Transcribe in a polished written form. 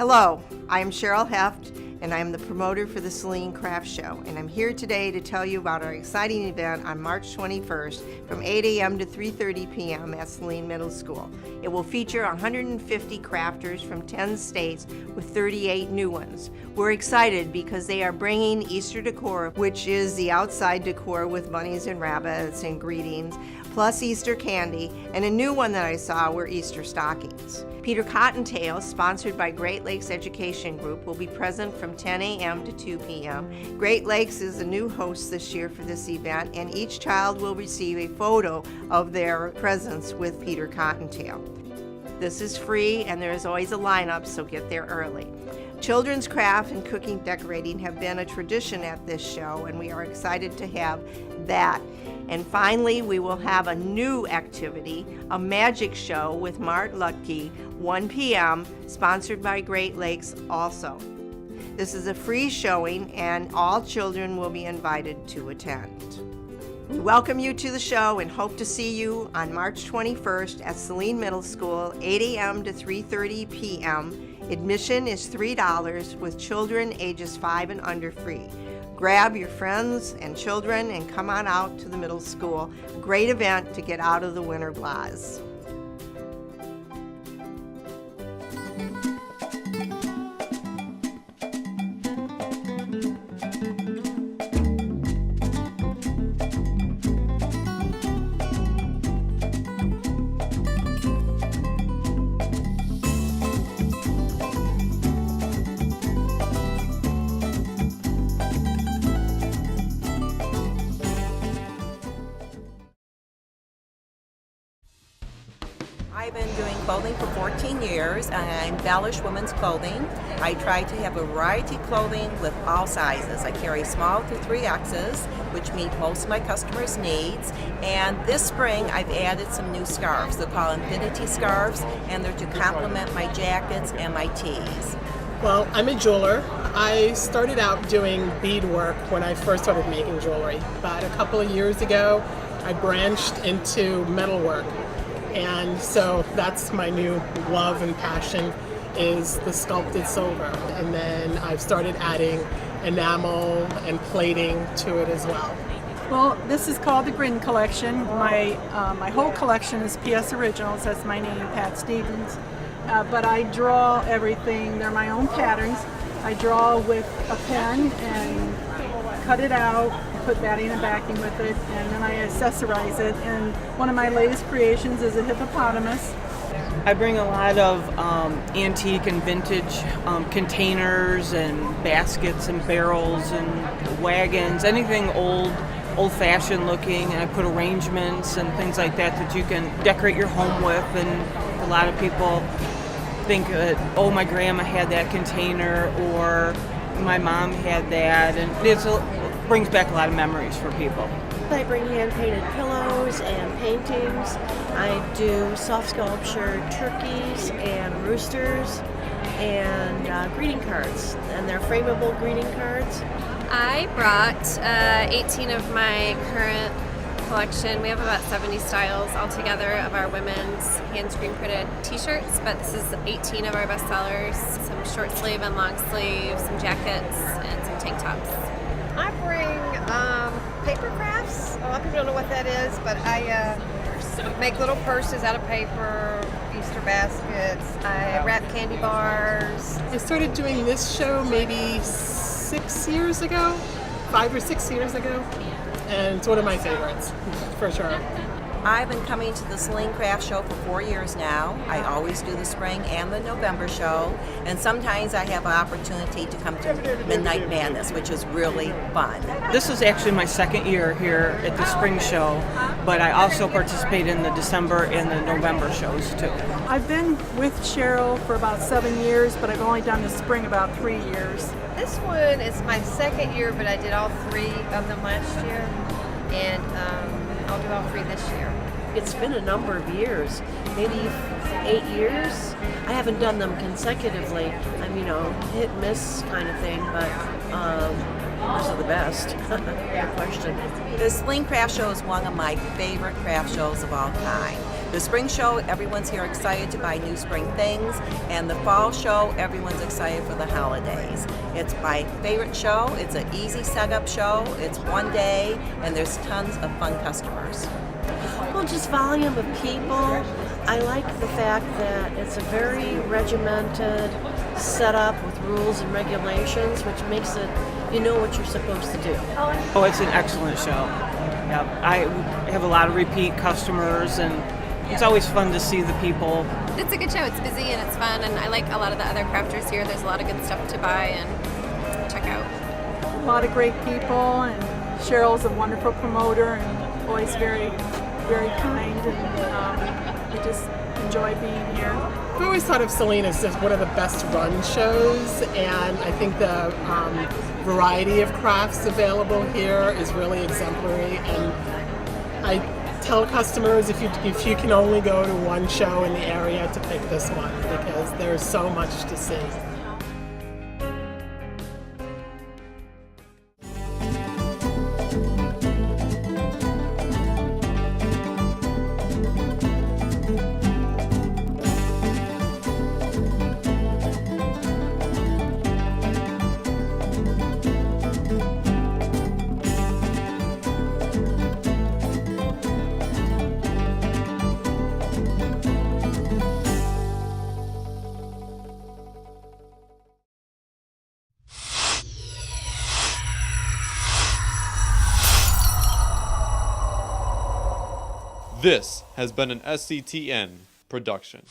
Hello, I am Cheryl Hoeft, and I am the promoter for the Saline Craft Show, and I'm here today to tell you about our exciting event on March 21st from 8 a.m. to 3:30 p.m. at Saline Middle School. It will feature 150 crafters from 10 states with 38 new ones. We're excited because they are bringing Easter decor, which is the outside decor with bunnies and rabbits and greetings, plus Easter candy, and a new one that I saw were Easter stockings. Peter Cottontail, sponsored by Great Lakes Education Group, will be present from 10 a.m. to 2 p.m. Great Lakes is a new host this year for this event, and each child will receive a photo of their presence with Peter Cottontail. This is free, and there is always a lineup, so get there early. Children's craft and cooking decorating have been a tradition at this show, and we are excited to have that. And finally, we will have a new activity, a magic show with Mart Lutke, 1 p.m., sponsored by Great Lakes also. This is a free showing, and all children will be invited to attend. We welcome you to the show and hope to see you on March 21st at Saline Middle School, 8 a.m. to 3:30 p.m. Admission is $3 with children ages 5 and under free. Grab your friends and children and come on out to the middle school. A great event to get out of the winter blahs. I've been doing clothing for 14 years, and I embellish women's clothing. I try to have a variety of clothing with all sizes. I carry small through 3Xs, which meet most of my customers' needs. And this spring, I've added some new scarves. They're called infinity scarves, and they're to complement my jackets and my tees. Well, I'm a jeweler. I started out doing beadwork when I first started making jewelry. But a couple of years ago, I branched into metalwork. And so that's my new love and passion, is the sculpted silver. And then I've started adding enamel and plating to it as well. Well, this is called the Grin Collection. My whole collection is PS Originals. That's my name, Pat Stevens. But I draw everything. They're my own patterns. I draw with a pen and cut it out, put batting and backing with it, and then I accessorize it. And one of my latest creations is a hippopotamus. I bring a lot of antique and vintage containers and baskets and barrels and wagons, anything old-fashioned looking, and I put arrangements and things like that you can decorate your home with. And a lot of people think that, oh, my grandma had that container, or my mom had that, and it brings back a lot of memories for people. I bring hand-painted pillows and paintings. I do soft sculpture turkeys and roosters and greeting cards, and they're frameable greeting cards. I brought 18 of my current collection. We have about 70 styles altogether of our women's hand screen printed t-shirts, but this is 18 of our best sellers. Some short sleeve and long sleeve, some jackets, and some tank tops. I bring paper crafts. A lot of people don't know what that is, but I make little purses out of paper, Easter baskets. I wrap candy bars. I started doing this show maybe 6 years ago, 5 or 6 years ago, and it's one of my favorites, for sure. I've been coming to the Saline Craft Show for 4 years now. I always do the spring and the November show, and sometimes I have an opportunity to come to Midnight Madness, which is really fun. This is actually my second year here at the spring show, but I also participate in the December and the November shows too. I've been with Cheryl for about 7 years, but I've only done the spring about 3 years. This one is my second year, but I did all 3 of them last year, and I'll do all 3 this year. It's been a number of years, maybe 8 years. I haven't done them consecutively. I'm, hit and miss kind of thing, but those are the best. No question. The Saline Craft Show is one of my favorite craft shows of all time. The spring show, everyone's here excited to buy new spring things, and the fall show, everyone's excited for the holidays. It's my favorite show. It's an easy setup show. It's one day, and there's tons of fun customers. Well, just volume of people. I like the fact that it's a very regimented setup with rules and regulations, which makes it, you know what you're supposed to do. Oh, it's an excellent show. Yeah, I have a lot of repeat customers, and it's always fun to see the people. It's a good show. It's busy and it's fun, and I like a lot of the other crafters here. There's a lot of good stuff to buy and check out. A lot of great people, and Cheryl's a wonderful promoter and always very, very kind, and we just enjoy being here. I've always thought of Celine as just one of the best run shows, and I think the variety of crafts available here is really exemplary. And I tell customers if you can only go to one show in the area to pick this one, because there's so much to see. This has been an SCTN production.